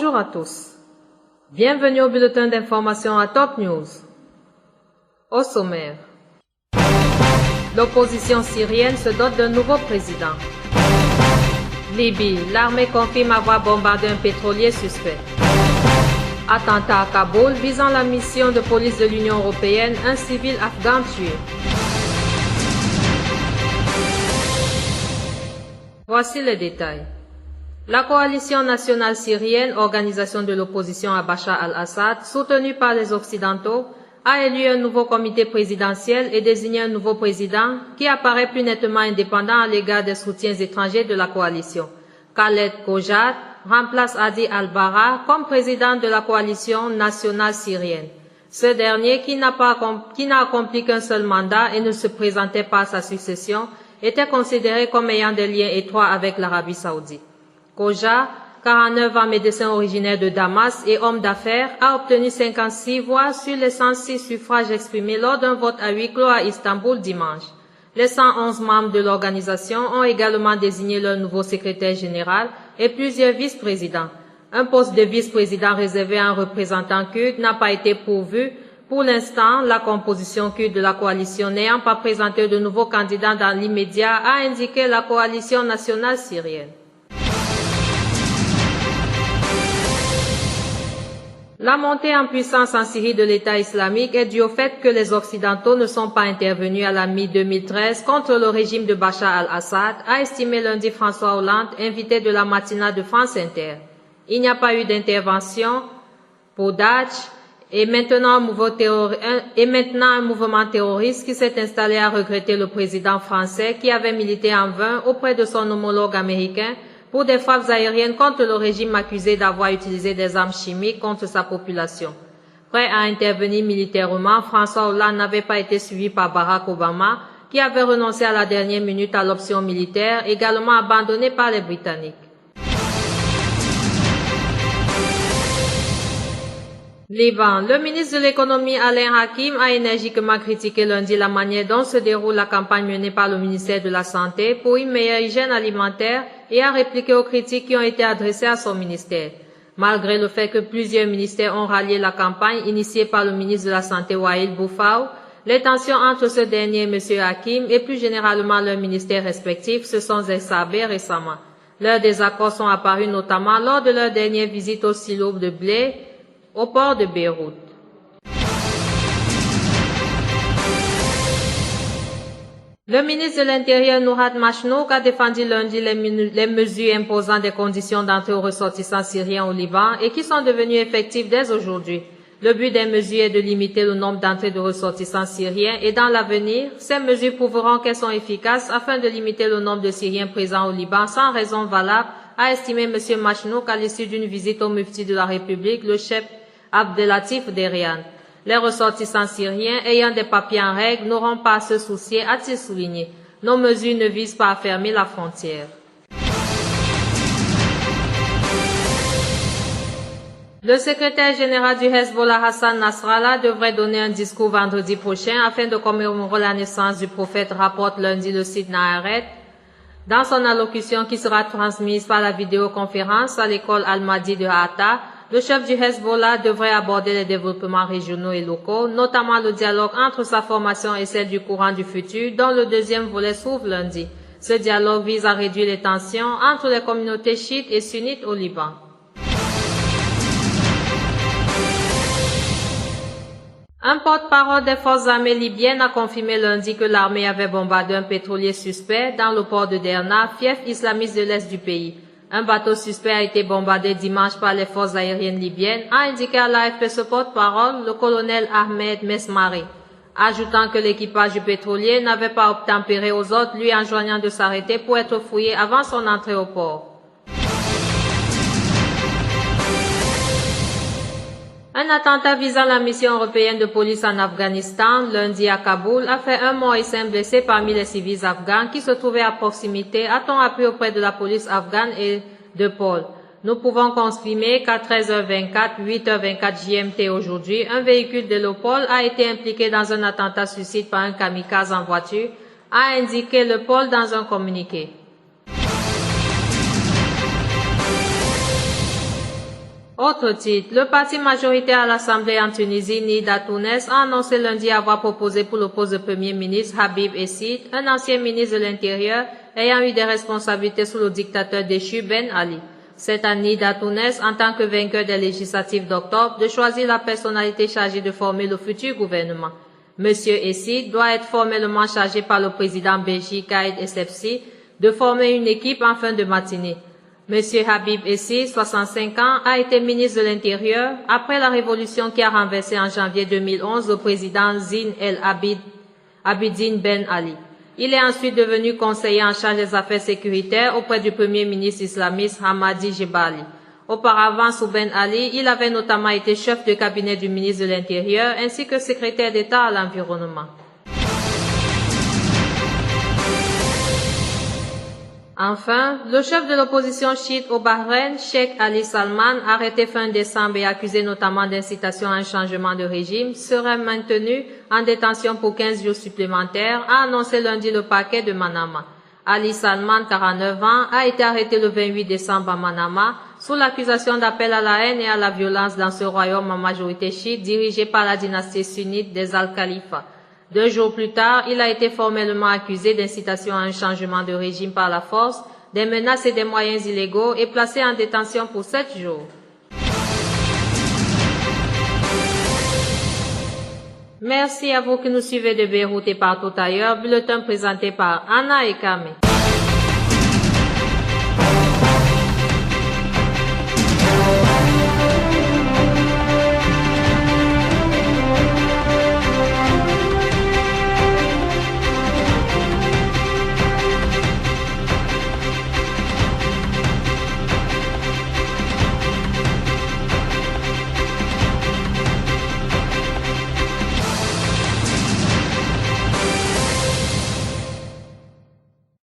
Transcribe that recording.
Bonjour à tous. Bienvenue au bulletin d'information à Top News. Au sommaire, l'opposition syrienne se dote d'un nouveau président. Libye, l'armée confirme avoir bombardé un pétrolier suspect. Attentat à Kaboul visant la mission de police de l'Union européenne, un civil afghan tué. Voici les détails. La coalition nationale syrienne, organisation de l'opposition à Bachar al-Assad, soutenue par les Occidentaux, a élu un nouveau comité présidentiel et désigné un nouveau président qui apparaît plus nettement indépendant à l'égard des soutiens étrangers de la coalition. Khaled Kojat remplace Hadi al-Barra comme président de la coalition nationale syrienne. Ce dernier, qui n'a accompli qu'un seul mandat et ne se présentait pas à sa succession, était considéré comme ayant des liens étroits avec l'Arabie saoudite. Koja, 49 ans, médecin originaire de Damas et homme d'affaires, a obtenu 56 voix sur les 106 suffrages exprimés lors d'un vote à huis clos à Istanbul dimanche. Les 111 membres de l'organisation ont également désigné leur nouveau secrétaire général et plusieurs vice-présidents. Un poste de vice-président réservé à un représentant kurde n'a pas été pourvu. Pour l'instant, la composition kurde de la coalition n'ayant pas présenté de nouveaux candidats dans l'immédiat, a indiqué la coalition nationale syrienne. La montée en puissance en Syrie de l'État islamique est due au fait que les Occidentaux ne sont pas intervenus à la mi-2013 contre le régime de Bachar al-Assad, a estimé lundi François Hollande, invité de la matinale de France Inter. Il n'y a pas eu d'intervention pour Daesh et maintenant un mouvement terroriste qui s'est installé a regretté le président français qui avait milité en vain auprès de son homologue américain pour des frappes aériennes contre le régime accusé d'avoir utilisé des armes chimiques contre sa population. Prêt à intervenir militairement, François Hollande n'avait pas été suivi par Barack Obama, qui avait renoncé à la dernière minute à l'option militaire, également abandonnée par les Britanniques. Liban. Le ministre de l'économie Alain Hakim a énergiquement critiqué lundi la manière dont se déroule la campagne menée par le ministère de la Santé pour une meilleure hygiène alimentaire et a répliqué aux critiques qui ont été adressées à son ministère. Malgré le fait que plusieurs ministères ont rallié la campagne initiée par le ministre de la Santé Wael Bouffaou, les tensions entre ce dernier et M. Hakim et plus généralement leurs ministères respectifs se sont exacerbées récemment. Leurs désaccords sont apparus notamment lors de leur dernière visite au silo de blé au port de Beyrouth. Le ministre de l'Intérieur Nourad Machnouk a défendu lundi les mesures imposant des conditions d'entrée aux ressortissants syriens au Liban et qui sont devenues effectives dès aujourd'hui. Le but des mesures est de limiter le nombre d'entrées de ressortissants syriens et dans l'avenir, ces mesures prouveront qu'elles sont efficaces afin de limiter le nombre de Syriens présents au Liban sans raison valable, a estimé M. Machnouk à l'issue d'une visite au Mufti de la République, le chef Abdelatif Derian. Les ressortissants syriens ayant des papiers en règle n'auront pas à se soucier, a-t-il souligné. Nos mesures ne visent pas à fermer la frontière. Le secrétaire général du Hezbollah Hassan Nasrallah devrait donner un discours vendredi prochain afin de commémorer la naissance du prophète, rapporte lundi le site Naaret. Dans son allocution qui sera transmise par la vidéoconférence à l'école Al-Mahdi de Hatta, le chef du Hezbollah devrait aborder les développements régionaux et locaux, notamment le dialogue entre sa formation et celle du courant du futur, dont le deuxième volet s'ouvre lundi. Ce dialogue vise à réduire les tensions entre les communautés chiites et sunnites au Liban. Un porte-parole des forces armées libyennes a confirmé lundi que l'armée avait bombardé un pétrolier suspect dans le port de Derna, fief islamiste de l'est du pays. Un bateau suspect a été bombardé dimanche par les forces aériennes libyennes, a indiqué à l'AFP ce porte-parole, le colonel Ahmed Mesmari, ajoutant que l'équipage du pétrolier n'avait pas obtempéré aux autres, lui enjoignant de s'arrêter pour être fouillé avant son entrée au port. Un attentat visant la mission européenne de police en Afghanistan, lundi à Kaboul, a fait un mort et 5 blessés parmi les civils afghans qui se trouvaient à proximité, a-t-on appris auprès de la police afghane et de Pôle. Nous pouvons confirmer qu'à 13h24, 8h24 GMT aujourd'hui, un véhicule de l'Opol a été impliqué dans un attentat suicide par un kamikaze en voiture, a indiqué le Pôle dans un communiqué. Autre titre, le parti majoritaire à l'Assemblée en Tunisie, Nida Tounes, a annoncé lundi avoir proposé pour le poste de Premier ministre Habib Essid, un ancien ministre de l'Intérieur ayant eu des responsabilités sous le dictateur déchu Ben Ali. C'est à Nida Tounes, en tant que vainqueur des législatives d'octobre, de choisir la personnalité chargée de former le futur gouvernement. Monsieur Essid doit être formellement chargé par le président Béji Caïd Essebsi de former une équipe en fin de matinée. Monsieur Habib Essid, 65 ans, a été ministre de l'Intérieur après la révolution qui a renversé en janvier 2011 le président Zine El Abidine Ben Ali. Il est ensuite devenu conseiller en charge des affaires sécuritaires auprès du premier ministre islamiste Hamadi Jebali. Auparavant, sous Ben Ali, il avait notamment été chef de cabinet du ministre de l'Intérieur ainsi que secrétaire d'État à l'environnement. Enfin, le chef de l'opposition chiite au Bahreïn, Sheikh Ali Salman, arrêté fin décembre et accusé notamment d'incitation à un changement de régime, serait maintenu en détention pour 15 jours supplémentaires, a annoncé lundi le parquet de Manama. Ali Salman, 49 ans, a été arrêté le 28 décembre à Manama sous l'accusation d'appel à la haine et à la violence dans ce royaume en majorité chiite dirigé par la dynastie sunnite des Al-Khalifa. 2 jours plus tard, il a été formellement accusé d'incitation à un changement de régime par la force, des menaces et des moyens illégaux et placé en détention pour 7 jours. Merci à vous qui nous suivez de Beyrouth et partout ailleurs. Bulletin présenté par Anna et Kame.